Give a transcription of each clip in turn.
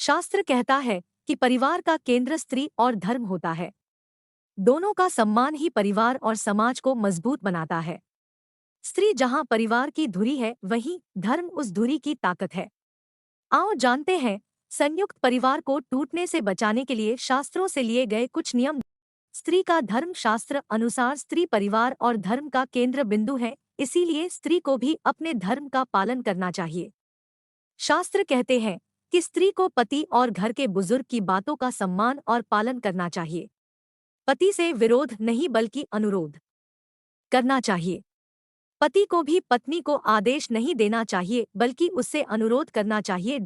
शास्त्र कहता है कि परिवार का केंद्र स्त्री और धर्म होता है। दोनों का सम्मान ही परिवार और समाज को मजबूत बनाता है। स्त्री जहां परिवार की धुरी है, वहीं धर्म उस धुरी की ताकत है। आओ जानते हैं संयुक्त परिवार को टूटने से बचाने के लिए शास्त्रों से लिए गए कुछ नियम। स्त्री का धर्म शास्त्र अनुसार स्त्री परिवार और धर्म का केंद्र बिंदु है, इसीलिए स्त्री को भी अपने धर्म का पालन करना चाहिए। शास्त्र कहते हैं कि स्त्री को पति और घर के बुजुर्ग की बातों का सम्मान और पालन करना चाहिए। पति से विरोध नहीं बल्कि अनुरोध करना चाहिए। पति को भी पत्नी को आदेश नहीं देना चाहिए बल्कि उससे अनुरोध करना चाहिए।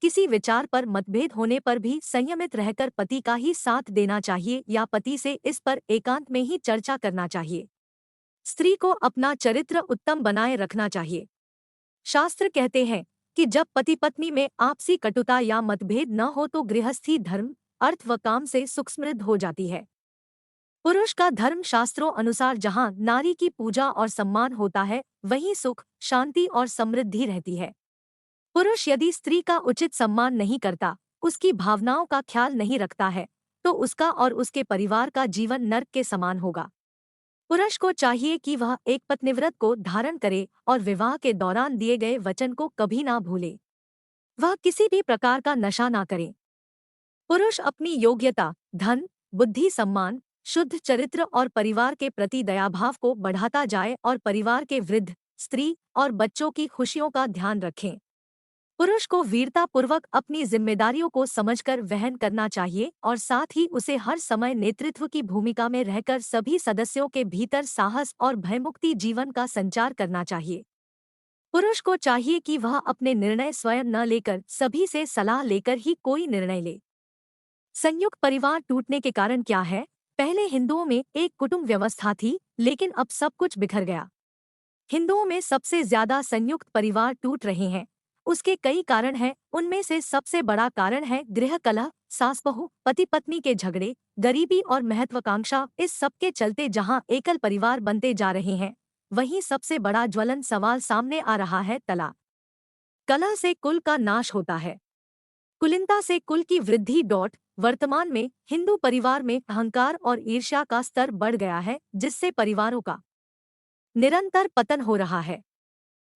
किसी विचार पर मतभेद होने पर भी संयमित रहकर पति का ही साथ देना चाहिए या पति से इस पर एकांत में ही चर्चा करना चाहिए। स्त्री को अपना चरित्र उत्तम बनाए रखना चाहिए। शास्त्र कहते हैं कि जब पति पत्नी में आपसी कटुता या मतभेद न हो तो गृहस्थी धर्म, अर्थ व काम से सुख समृद्ध हो जाती है। पुरुष का धर्म शास्त्रों अनुसार जहां नारी की पूजा और सम्मान होता है, वहीं सुख, शांति और समृद्धि रहती है। पुरुष यदि स्त्री का उचित सम्मान नहीं करता, उसकी भावनाओं का ख्याल नहीं रखता है, तो उसका और उसके परिवार का जीवन नर्क के समान होगा। पुरुष को चाहिए कि वह एक पतिव्रत को धारण करे और विवाह के दौरान दिए गए वचन को कभी ना भूले। वह किसी भी प्रकार का नशा ना करे। पुरुष अपनी योग्यता, धन, बुद्धि, सम्मान, शुद्ध चरित्र और परिवार के प्रति दयाभाव को बढ़ाता जाए और परिवार के वृद्ध, स्त्री और बच्चों की खुशियों का ध्यान रखें। पुरुष को वीरतापूर्वक अपनी जिम्मेदारियों को समझकर वहन करना चाहिए और साथ ही उसे हर समय नेतृत्व की भूमिका में रहकर सभी सदस्यों के भीतर साहस और भयमुक्ति जीवन का संचार करना चाहिए। पुरुष को चाहिए कि वह अपने निर्णय स्वयं न लेकर सभी से सलाह लेकर ही कोई निर्णय ले। संयुक्त परिवार टूटने के कारण क्या है? पहले हिंदुओं में एक कुटुंब व्यवस्था थी, लेकिन अब सब कुछ बिखर गया। हिंदुओं में सबसे ज्यादा संयुक्त परिवार टूट रहे हैं। उसके कई कारण हैं, उनमें से सबसे बड़ा कारण है गृह कलह, सास बहू, पति पत्नी के झगड़े, गरीबी और महत्वाकांक्षा। इस सब के चलते जहां एकल परिवार बनते जा रहे हैं, वहीं सबसे बड़ा ज्वलन सवाल सामने आ रहा है तलाक। कलह से कुल का नाश होता है, कुलीनता से कुल की वृद्धि। वर्तमान में हिंदू परिवार में अहंकार और ईर्ष्या का स्तर बढ़ गया है, जिससे परिवारों का निरंतर पतन हो रहा है।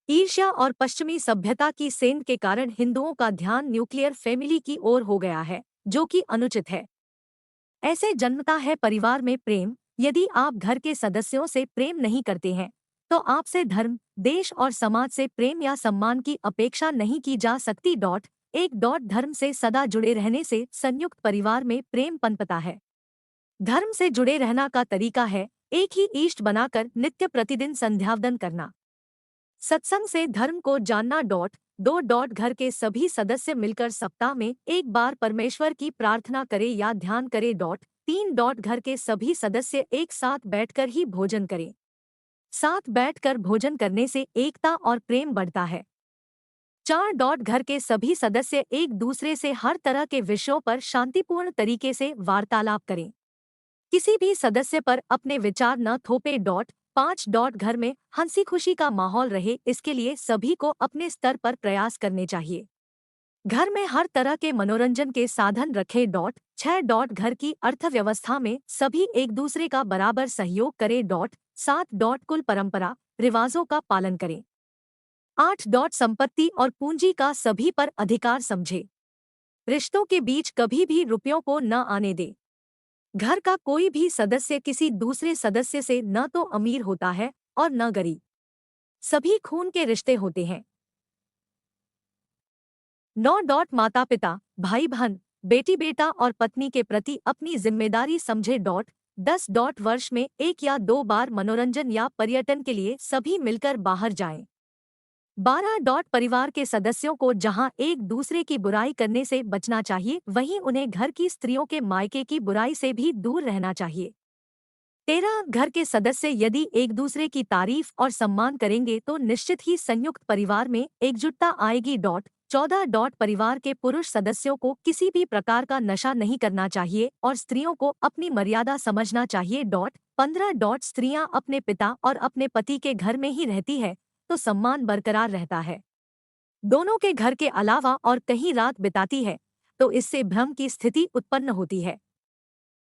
ईर्ष्या और पश्चिमी सभ्यता की सेंध के कारण हिंदुओं का ध्यान न्यूक्लियर फैमिली की ओर हो गया है, जो कि अनुचित है। ऐसे जन्मता है परिवार में प्रेम। यदि आप घर के सदस्यों से प्रेम नहीं करते हैं, तो आपसे धर्म, देश और समाज से प्रेम या सम्मान की अपेक्षा नहीं की जा सकती। धर्म से सदा जुड़े रहने से संयुक्त परिवार में प्रेम पनपता है। धर्म से जुड़े रहना का तरीका है एक ही इष्ट बनाकर नित्य प्रतिदिन संध्यावंदन करना। सत्संग से धर्म को जानना। घर के सभी सदस्य मिलकर सप्ताह में एक बार परमेश्वर की प्रार्थना करें या ध्यान करें। घर के सभी सदस्य एक साथ बैठकर ही भोजन करें। साथ बैठकर भोजन करने से एकता और प्रेम बढ़ता है। घर के सभी सदस्य एक दूसरे से हर तरह के विषयों पर शांतिपूर्ण तरीके से वार्तालाप करें। किसी भी सदस्य पर अपने विचार न थोपे। 5 घर में हंसी खुशी का माहौल रहे, इसके लिए सभी को अपने स्तर पर प्रयास करने चाहिए। घर में हर तरह के मनोरंजन के साधन रखें। 6 घर की अर्थव्यवस्था में सभी एक दूसरे का बराबर सहयोग करें। 7 कुल परंपरा रिवाजों का पालन करें। 8 संपत्ति और पूंजी का सभी पर अधिकार समझे। रिश्तों के बीच कभी भी रुपयों को न आने दे। घर का कोई भी सदस्य किसी दूसरे सदस्य से न तो अमीर होता है और न गरीब। सभी खून के रिश्ते होते हैं। 9 माता पिता, भाई बहन, बेटी बेटा और पत्नी के प्रति अपनी जिम्मेदारी समझे। 10 वर्ष में 1 या 2 बार मनोरंजन या पर्यटन के लिए सभी मिलकर बाहर जाएं। 12 परिवार के सदस्यों को जहां एक दूसरे की बुराई करने से बचना चाहिए, वहीं उन्हें घर की स्त्रियों के मायके की बुराई से भी दूर रहना चाहिए। 13 घर के सदस्य यदि एक दूसरे की तारीफ और सम्मान करेंगे तो निश्चित ही संयुक्त परिवार में एकजुटता आएगी। 14 परिवार के पुरुष सदस्यों को किसी भी प्रकार का नशा नहीं करना चाहिए और स्त्रियों को अपनी मर्यादा समझना चाहिए। 15 स्त्रियां अपने पिता और अपने पति के घर में ही रहती है तो सम्मान बरकरार रहता है। दोनों के घर के अलावा और कहीं रात बिताती है तो इससे भ्रम की स्थिति उत्पन्न होती है।